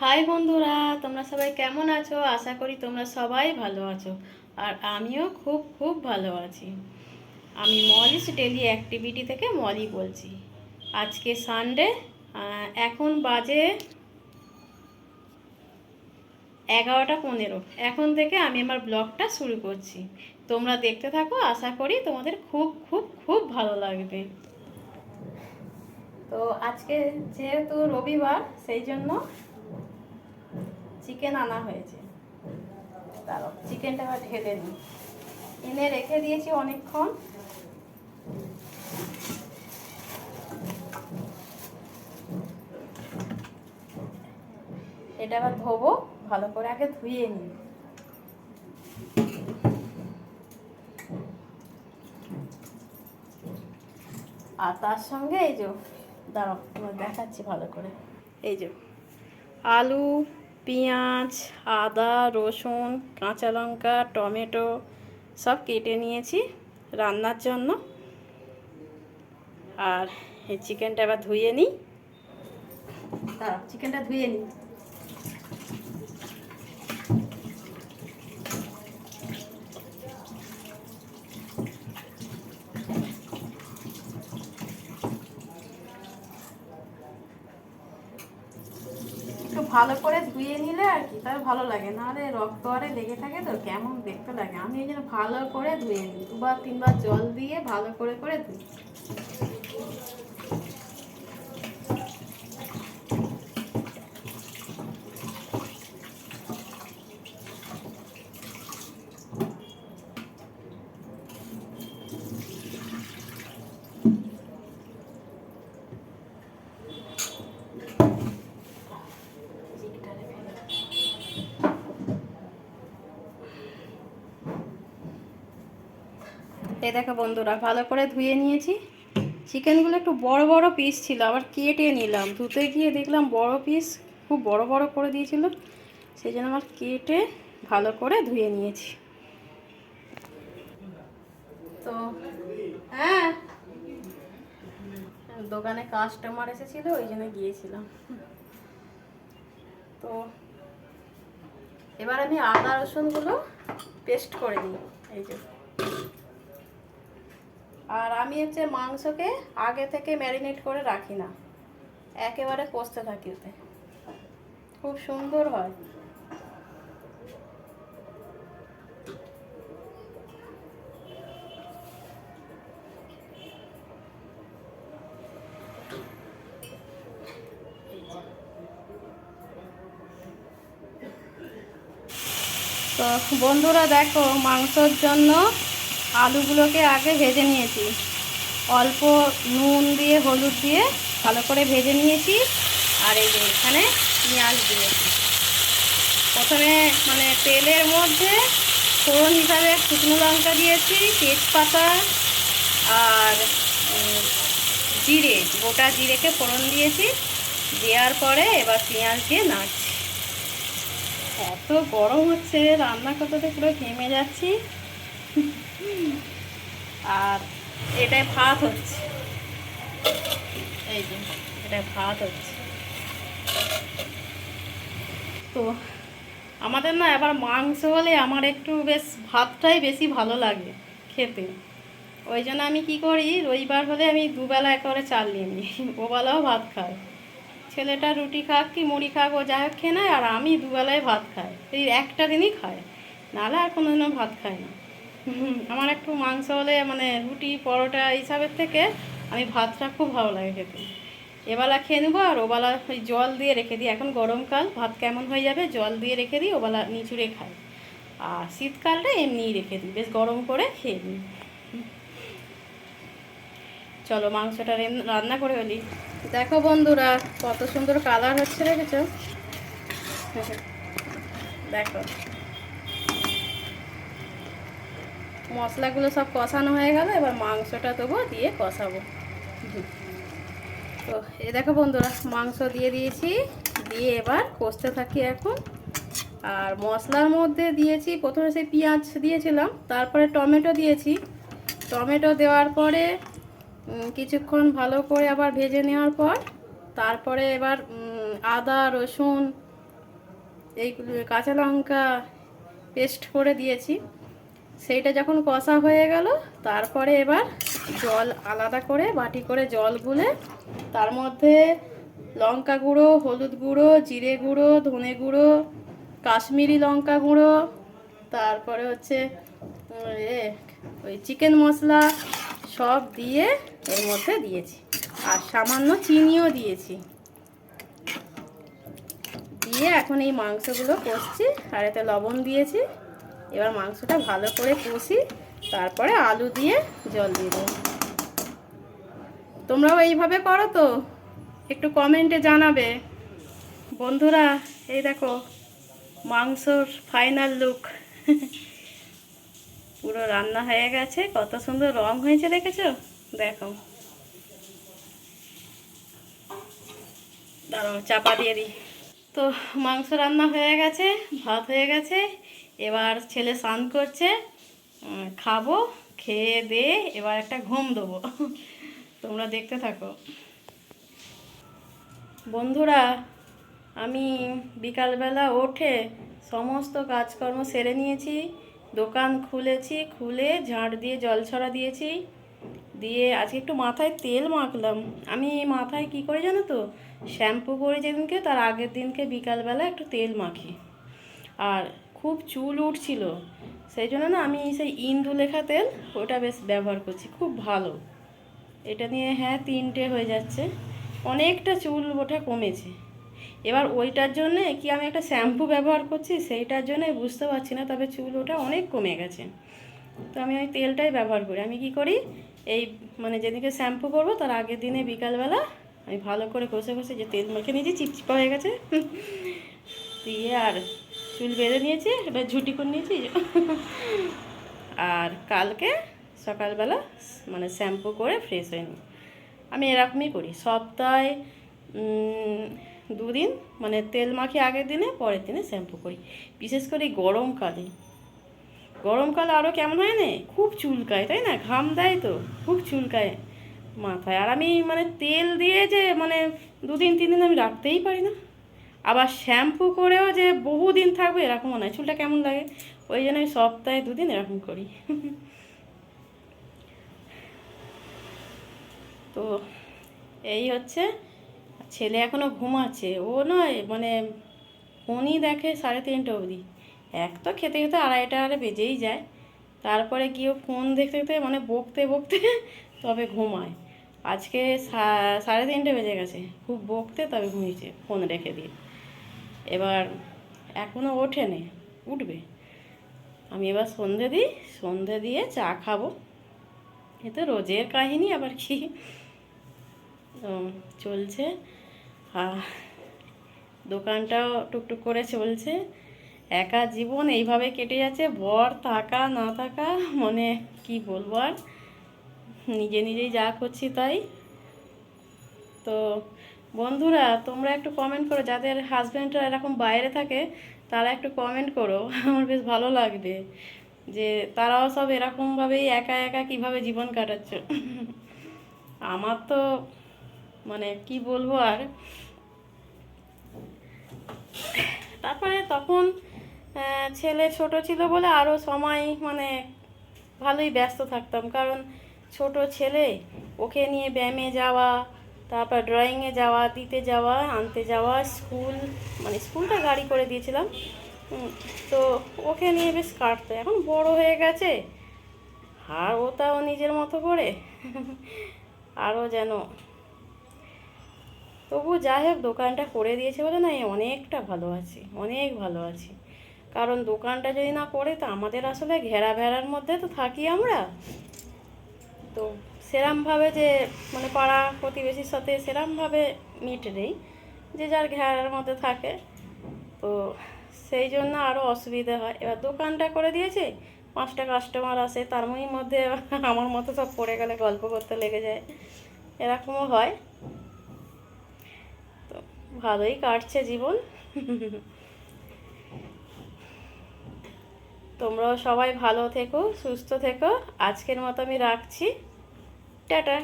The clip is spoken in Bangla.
হাই বন্ধুরা, তোমরা সবাই কেমন আছো? আশা করি তোমরা সবাই ভালো আছো। আর আমিও খুব খুব ভালো আছি। আমি মলিস ডেলি অ্যাক্টিভিটি থেকে মলি বলছি। আজকে সানডে, এখন বাজে 11:15। এখন থেকে আমি আমার ব্লগটা শুরু করছি। তোমরা দেখতে থাকো, আশা করি তোমাদের খুব খুব খুব ভালো লাগবে। তো আজকে যেহেতু রবিবার, সেই জন্য চিকেন আনা হয়েছে। দাঁড়াও, চিকেনটা আবার ঢেলে নিই। এনে রেখে দিয়েছি অনেকক্ষণ। এটা আবার ধোবো, ভালো করে আগে ধুয়ে নিই। আর তার সঙ্গে এই যে, দাঁড়াও তোমার দেখাচ্ছি ভালো করে। এই যে আলু, পেঁয়াজ, আদা, রসুন, কাঁচা লঙ্কা, টমেটো সব কেটে নিয়েছি রান্নার জন্য। আর এই চিকেনটা এবার ধুয়ে নিই। দাঁড়াও, চিকেনটা ধুয়ে নিই। একটু ভালো করে ধুয়ে নিলে আর কি তার ভালো লাগে, নাহলে রক্ত আরে লেগে থাকে তো কেমন দেখতে লাগে। আমি এই জন্য ভালো করে ধুয়ে নিই, 2-3 বার জল দিয়ে ভালো করে করে ধুই। এই দেখো বন্ধুরা, ভালো করে ধুয়ে নিয়েছি। চিকেনগুলো একটু বড় বড় পিস ছিল, আবার কেটে নিলাম। ধুতে গিয়ে দেখলাম বড় পিস খুব বড় বড় করে দিয়েছিল, সেই জন্য আমার কেটে ভালো করে ধুয়ে নিয়েছি। তো হ্যাঁ, দোকানে কাস্টমার এসেছিল, ওই জন্য গিয়েছিলাম। তো এবার আমি আদা রসুনগুলো পেস্ট করে নিই। এই যে, আর আমি হচ্ছে মাংসকে আগে থেকে ম্যারিনেট করে রাখি না, একেবারে কষতে থাকি, ওতে খুব সুন্দর হয়। তো বন্ধুরা দেখো, মাংসর জন্য আলুগুলোকে আগে ভেজে নিয়েছি, অল্প নুন দিয়ে হলুদ দিয়ে ভালো করে ভেজে নিয়েছি। আর এই যে এখানে পেঁয়াজ দিয়েছি। প্রথমে মানে তেলের মধ্যে ফোড়ন হিসাবে শুকনো লঙ্কা দিয়েছি, তেজপাতা আর জিরে, গোটা জিরেকে ফোড়ন দিয়েছি। দেওয়ার পরে এবার পেঁয়াজ দিয়ে নাড়ছি। এত গরম হচ্ছে, রান্না করতে পুরো ঘেমে যাচ্ছি। আর এটাই ভাত হচ্ছে, এই যে এটা ভাত হচ্ছে। তো আমাদের না এবার মাংস হলে আমার একটু বেশ ভাতটাই বেশি ভালো লাগে খেতে। ওই জন্য আমি কি করি, রবিবার হলে আমি দুবেলা একেবারে চাল নিয়ে নিই। ওবেলাও ভাত খাই। ছেলেটা রুটি খাক কি মুড়ি খাক, ও যাই হোক খেয়ে নেয়, আর আমি দুবেলায় ভাত খাই। এই একটা দিনই খাই, নাহলে আর কোনো দিনও ভাত খাই না। আমার একটু মাংস হলে মানে রুটি পরোটা এইসবের থেকে আমি ভাতটা খুব ভালো লাগে খেতে। এবেলা খেয়ে নেবো, আর ওবেলা ওই জল দিয়ে রেখে দিই। এখন গরমকাল, ভাত কেমন হয়ে যাবে, জল দিয়ে রেখে দিই, ওবেলা নিচুড়ে খাই। আর শীতকালটা এমনিই রেখে দিই, বেশ গরম করে খেয়ে নিই। চলো মাংসটা রান্না করে ফেলি। দেখো বন্ধুরা, কত সুন্দর কালার হচ্ছে, দেখেছো? দেখো, মশলাগুলো সব কষানো হয়ে গেল, এবার মাংসটা দেবো, দিয়ে কষাবো। তো এই দেখো বন্ধুরা, মাংস দিয়ে দিয়েছি, দিয়ে এবার কষতে থাকি এখন। আর মশলার মধ্যে দিয়েছি প্রথমে সেই পেঁয়াজ দিয়েছিলাম, তারপরে টমেটো দিয়েছি। টমেটো দেওয়ার পরে কিছুক্ষণ ভালো করে আবার ভেজে নেওয়ার পর তারপরে এবার আদা রসুন এই কাঁচা লঙ্কা পেস্ট করে দিয়েছি। সেইটা যখন কষা হয়ে গেল, তারপরে এবার জল আলাদা করে বাটি করে জল গুলে তার মধ্যে লঙ্কা গুঁড়ো, হলুদ গুঁড়ো, জিরে গুঁড়ো, ধনে গুঁড়ো, কাশ্মীরি লঙ্কা গুঁড়ো, তারপরে হচ্ছে ওই চিকেন মশলা সব দিয়ে এর মধ্যে দিয়েছি, আর সামান্য চিনিও দিয়েছি। দিয়ে এখন এই মাংসগুলো কষছি, আর এতে লবণ দিয়েছি। এবার মাংসটা ভালো করে কষি, তারপরে আলু দিয়ে জল দিয়ে দেবো। তোমরাও এইভাবে করো তো? একটু কমেন্টে জানাবে বন্ধুরা। এই দেখো মাংসর ফাইনাল লুক। পুরো রান্না হয়ে গেছে, কত সুন্দর রং হয়েছে দেখেছো? দেখো, দাঁড়াও চাপা দিয়ে দিই। তো মাংস রান্না হয়ে গেছে, ভাত হয়ে গেছে, এবার ছেলে স্নান করছে, খাবো, খেয়ে দিয়ে এবার একটা ঘুম দেবো। তোমরা দেখতে থাকো বন্ধুরা। আমি বিকালবেলা উঠে সমস্ত কাজকর্ম সেরে নিয়েছি, দোকান খুলেছি, খুলে ঝাঁট দিয়ে জল ছড়া দিয়েছি, দিয়ে আজকে একটু মাথায় তেল মাখলাম। আমি মাথায় কি করে জানো তো, শ্যাম্পু করি যেদিনকে তার আগের দিনকে বিকালবেলা একটু তেল মাখি। আর খুব চুল উঠছিল, সেই জন্য না আমি সেই ইন্দু লেখা তেল ওটা বেশ ব্যবহার করছি, খুব ভালো। এটা নিয়ে 3টে হয়ে যাচ্ছে, অনেকটা চুল ওঠা কমেছে। এবার ওইটার জন্যে কি আমি একটা শ্যাম্পু ব্যবহার করছি সেইটার জন্য বুঝতে পারছি না, তবে চুল ওঠা অনেক কমে গেছে। তো আমি ওই তেলটাই ব্যবহার করি। আমি কি করি, এই মানে যেদিকে শ্যাম্পু করবো তার আগের দিনে বিকালবেলা আমি ভালো করে ঘষে ঘষে যে তেল মেখে নিয়েছি, চিপচিপা হয়ে গেছে, দিয়ে আর চুল বেঁধে নিয়েছি, এবার ঝুটি করে নিয়েছি। আর কালকে সকালবেলা মানে শ্যাম্পু করে ফ্রেশ হয়ে নিই। আমি এরকমই করি, সপ্তাহে 2 দিন মানে তেল মাখি আগের দিনে, পরের দিনে শ্যাম্পু করি। বিশেষ করে গরমকালে, গরমকালে আরও কেমন হয় না, খুব চুলকায়, তাই না? ঘাম দেয় তো খুব চুলকায় মাথায়। আর আমি মানে তেল দিয়ে যে মানে 2 দিন 3 দিন আমি রাখতেই পারি না। আবার শ্যাম্পু করেও যে বহুদিন থাকবে এরকমও নয়, চুলটা কেমন লাগে। ওই জন্য আমি সপ্তাহে 2 দিন এরকম করি। তো এই হচ্ছে, ছেলে এখনও ঘুমাচ্ছে। ও নয় মানে ফোনই দেখে 3:30 অবধি। এক তো খেতে খেতে 2:30 বেজেই যায়, তারপরে গিয়ে ফোন দেখতে দেখতে মানে বকতে বকতে তবে ঘুমায়। আজকে 3:30 বেজে গেছে, খুব বকতে তবে ঘুমিয়েছে ফোন রেখে দিয়ে। এবার এখনও ওঠেনি, উঠবে। আমি এবার সন্ধে দিই, সন্ধে দিয়ে চা খাবো। এ তো রোজের কাহিনী, আবার কি চলছে। দোকানটাও টুকটুক করে চলছে। একা জীবন এইভাবে কেটে যাচ্ছে, বর থাকা না থাকা, মানে কি বলবো আর, নিজে নিজেই যা করছি তাই। তো বন্ধুরা তোমরা একটু কমেন্ট করো, যাদের হাজব্যান্ডরা এরকম বাইরে থাকে তারা একটু কমেন্ট করো, আমার বেশ ভালো লাগবে যে তারাও সব এরকমভাবেই একা একা কীভাবে জীবন কাটাচ্ছ। আমার তো মানে কি বলবো আর। তারপরে তখন ছেলে ছোট ছিল বলে আরও সময় মানে ভালোই ব্যস্ত থাকতাম, কারণ ছোট ছেলে, ওকে নিয়ে ব্যায়ামে যাওয়া, তারপর ড্রয়িংয়ে যাওয়া, দিতে যাওয়া, আনতে যাওয়া, স্কুল মানে স্কুলটা গাড়ি করে দিয়েছিলাম, তো ওকে নিয়ে বেশ কাটতো। এখন বড় হয়ে গেছে আর ও তাও নিজের মতো করে আরও যেন, তবু যাই হোক দোকানটা করে দিয়েছে বলে না অনেকটা ভালো আছি, অনেক ভালো আছি। কারণ দোকানটা যদি না করে তো আমাদের আসলে ঘেরা ভেড়ার মধ্যে তো থাকি আমরা, তো সেরমভাবে যে মানে পাড়া প্রতিবেশীর সাথে সেরমভাবে মিট নেই, যে যার ঘেরার মধ্যে থাকে, তো সেই জন্য আরও অসুবিধা হয়। এবার দোকানটা করে দিয়েছে, 5টা কাস্টমার আসে, তার মধ্যে আমার মতো সব পড়ে গেলে গল্প করতে লেগে যায়, এরকমও হয়। তো ভালোই কাটছে জীবন। তোমরাও সবাই ভালো থেকো, সুস্থ থেকো। আজকের মতো আমি রাখছি, টাটা।